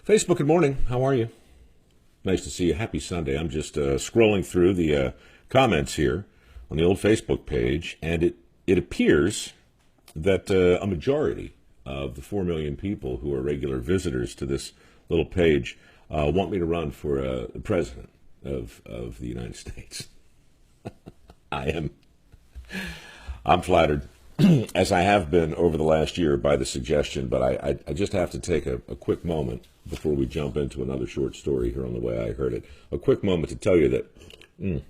Facebook, good morning. How are you? Nice to see you. Happy Sunday. I'm just scrolling through the comments here on the old Facebook page, and it appears that a majority of the 4 million people who are regular visitors to this little page want me to run for the president of the United States. I'm flattered, as I have been over the last year by the suggestion, but I just have to take a quick moment before we jump into another short story here on the way I heard it. A quick moment to tell you that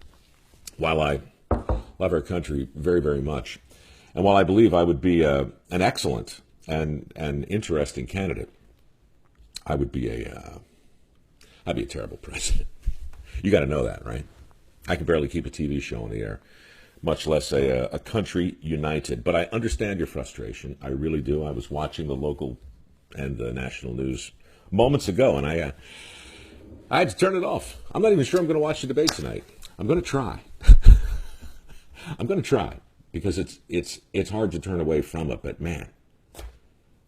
while I love our country very, very much, and while I believe I would be an excellent and interesting candidate, I'd be a terrible president. You got to know that, right? I can barely keep a TV show on the air, much less a country united. But I understand your frustration. I really do. I was watching the local and the national news moments ago, and I had to turn it off. I'm not even sure I'm going to watch the debate tonight. I'm going to try. I'm going to try because it's hard to turn away from it. But man,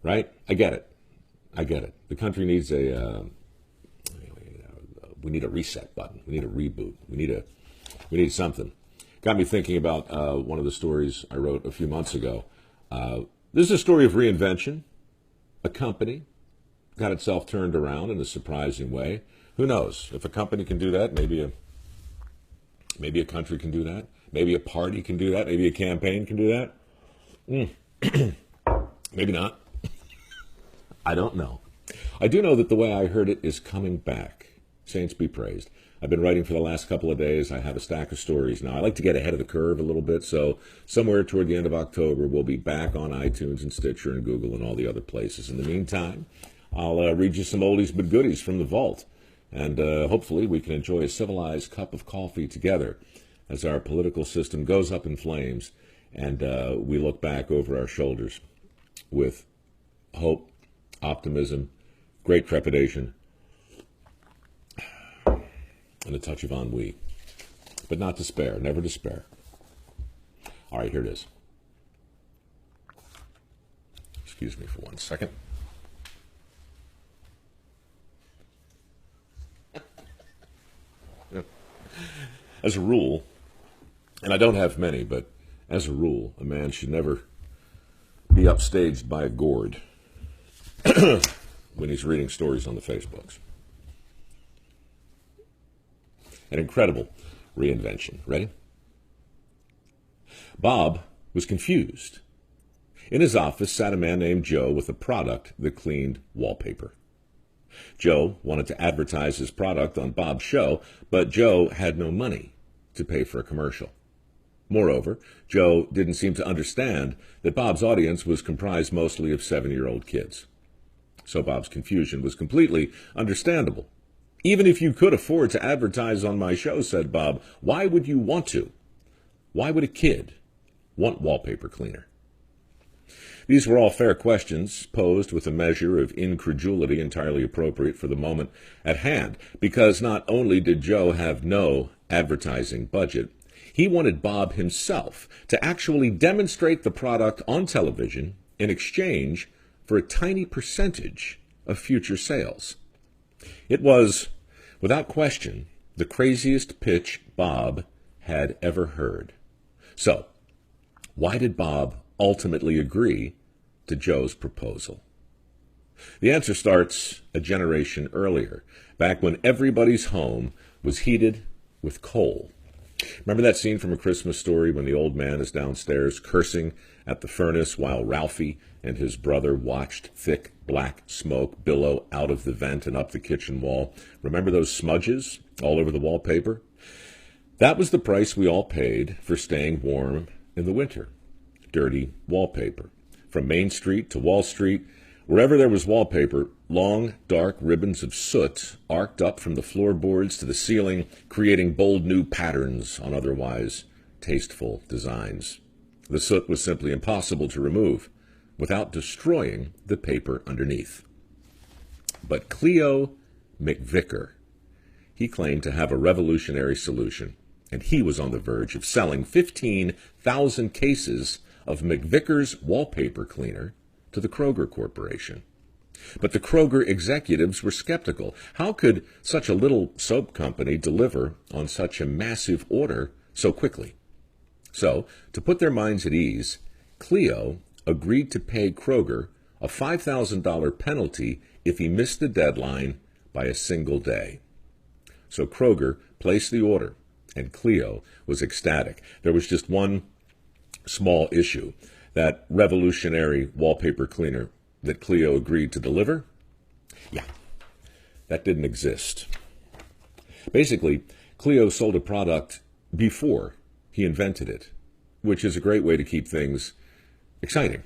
right? I get it. The country needs we need a reset button. We need a reboot. We need something. Got me thinking about one of the stories I wrote a few months ago. This is a story of reinvention. A company got itself turned around in a surprising way. Who knows? If a company can do that, maybe a country can do that. Maybe a party can do that. Maybe a campaign can do that. Maybe not. I don't know. I do know that the way I heard it is coming back. Saints be praised. I've been writing for the last couple of days. I have a stack of stories now. I like to get ahead of the curve a little bit, so somewhere toward the end of October, we'll be back on iTunes and Stitcher and Google and all the other places. In the meantime, I'll read you some oldies but goodies from the vault, and hopefully we can enjoy a civilized cup of coffee together as our political system goes up in flames and we look back over our shoulders with hope, optimism, great trepidation, and a touch of ennui. But not despair, never despair. All right, here it is. Excuse me for 1 second. As a rule, and I don't have many, but as a rule, a man should never be upstaged by a gourd when he's reading stories on the Facebooks. An incredible reinvention. Ready? Bob was confused. In his office sat a man named Joe with a product that cleaned wallpaper. Joe wanted to advertise his product on Bob's show, but Joe had no money to pay for a commercial. Moreover, Joe didn't seem to understand that Bob's audience was comprised mostly of 7-year-old kids. So Bob's confusion was completely understandable. Even if you could afford to advertise on my show, said Bob, why would you want to? Why would a kid want wallpaper cleaner? These were all fair questions, posed with a measure of incredulity entirely appropriate for the moment at hand, because not only did Joe have no advertising budget, he wanted Bob himself to actually demonstrate the product on television in exchange for a tiny percentage of future sales. It was, without question, the craziest pitch Bob had ever heard. So, why did Bob ultimately agree to Joe's proposal? The answer starts a generation earlier, back when everybody's home was heated with coal. Remember that scene from A Christmas Story when the old man is downstairs cursing at the furnace while Ralphie and his brother watched thick black smoke billow out of the vent and up the kitchen wall? Remember those smudges all over the wallpaper? That was the price we all paid for staying warm in the winter. Dirty wallpaper. From Main Street to Wall Street, wherever there was wallpaper, long, dark ribbons of soot arced up from the floorboards to the ceiling, creating bold new patterns on otherwise tasteful designs. The soot was simply impossible to remove without destroying the paper underneath. But Cleo McVicker, he claimed to have a revolutionary solution, and he was on the verge of selling 15,000 cases of McVicker's wallpaper cleaner to the Kroger Corporation. But the Kroger executives were skeptical. How could such a little soap company deliver on such a massive order so quickly? So, to put their minds at ease, Clio agreed to pay Kroger a $5,000 penalty if he missed the deadline by a single day. So Kroger placed the order, and Clio was ecstatic. There was just one small issue. That revolutionary wallpaper cleaner that Clio agreed to deliver, that didn't exist. Basically, Clio sold a product before he invented it, which is a great way to keep things exciting.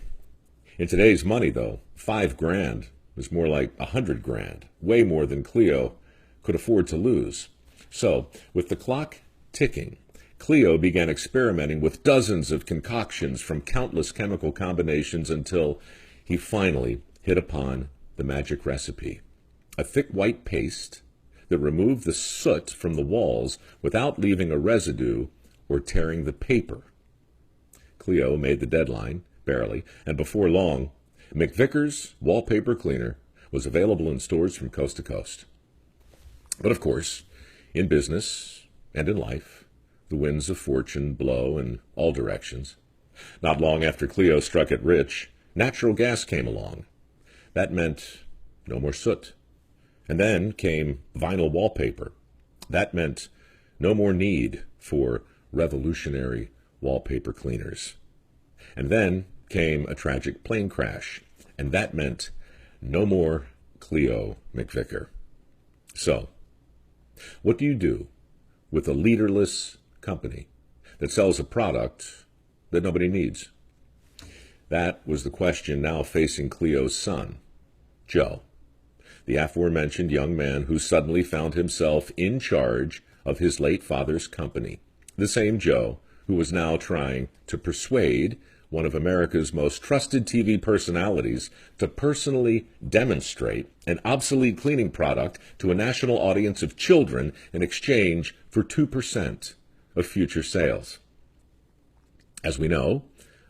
In today's money, though, $5,000 was more like $100,000, way more than Clio could afford to lose. So, with the clock ticking, Clio began experimenting with dozens of concoctions from countless chemical combinations until he finally hit upon the magic recipe. A thick white paste that removed the soot from the walls without leaving a residue or tearing the paper. Clio made the deadline, barely, and before long, McVicker's wallpaper cleaner was available in stores from coast to coast. But of course, in business and in life, the winds of fortune blow in all directions. Not long after Clio struck it rich, natural gas came along. That meant no more soot. And then came vinyl wallpaper. That meant no more need for revolutionary wallpaper cleaners. And then came a tragic plane crash, and that meant no more Clio McVicker. So, what do you do with a leaderless company that sells a product that nobody needs? That was the question now facing Clio's son, Joe, the aforementioned young man who suddenly found himself in charge of his late father's company, the same Joe who was now trying to persuade one of America's most trusted TV personalities to personally demonstrate an obsolete cleaning product to a national audience of children in exchange for 2% of future sales. As we know,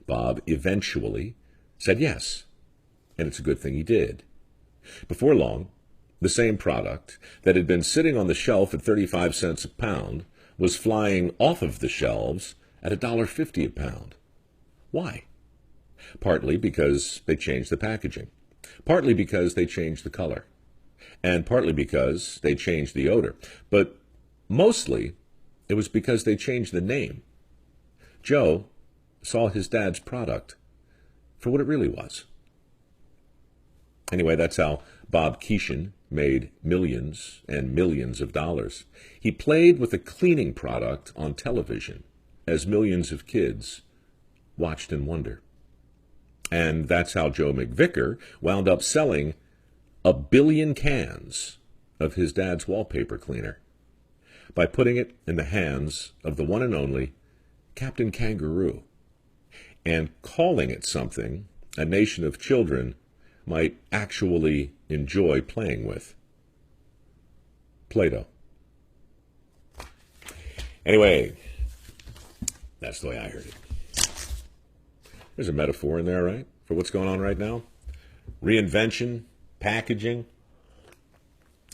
Bob eventually said yes, and it's a good thing he did. Before long, the same product that had been sitting on the shelf at 35 cents a pound was flying off of the shelves at $1.50 a pound. Why? Partly because they changed the packaging, partly because they changed the color, and partly because they changed the odor. But mostly, it was because they changed the name. Joe saw his dad's product for what it really was. Anyway, that's how Bob Keeshan made millions and millions of dollars. He played with a cleaning product on television as millions of kids watched in wonder. And that's how Joe McVicker wound up selling 1 billion cans of his dad's wallpaper cleaner by putting it in the hands of the one and only Captain Kangaroo and calling it something a nation of children might actually enjoy playing with. Play-Doh. Anyway, that's the way I heard it. There's a metaphor in there, right, for what's going on right now? Reinvention, packaging,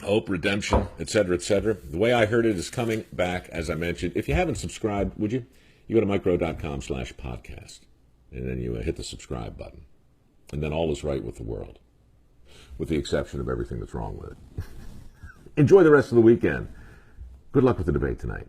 hope, redemption, etc., etc. The way I heard it is coming back, as I mentioned. If you haven't subscribed, would you? You go to mikerowe.com/podcast, and then you hit the subscribe button. And then all is right with the world, with the exception of everything that's wrong with it. Enjoy the rest of the weekend. Good luck with the debate tonight.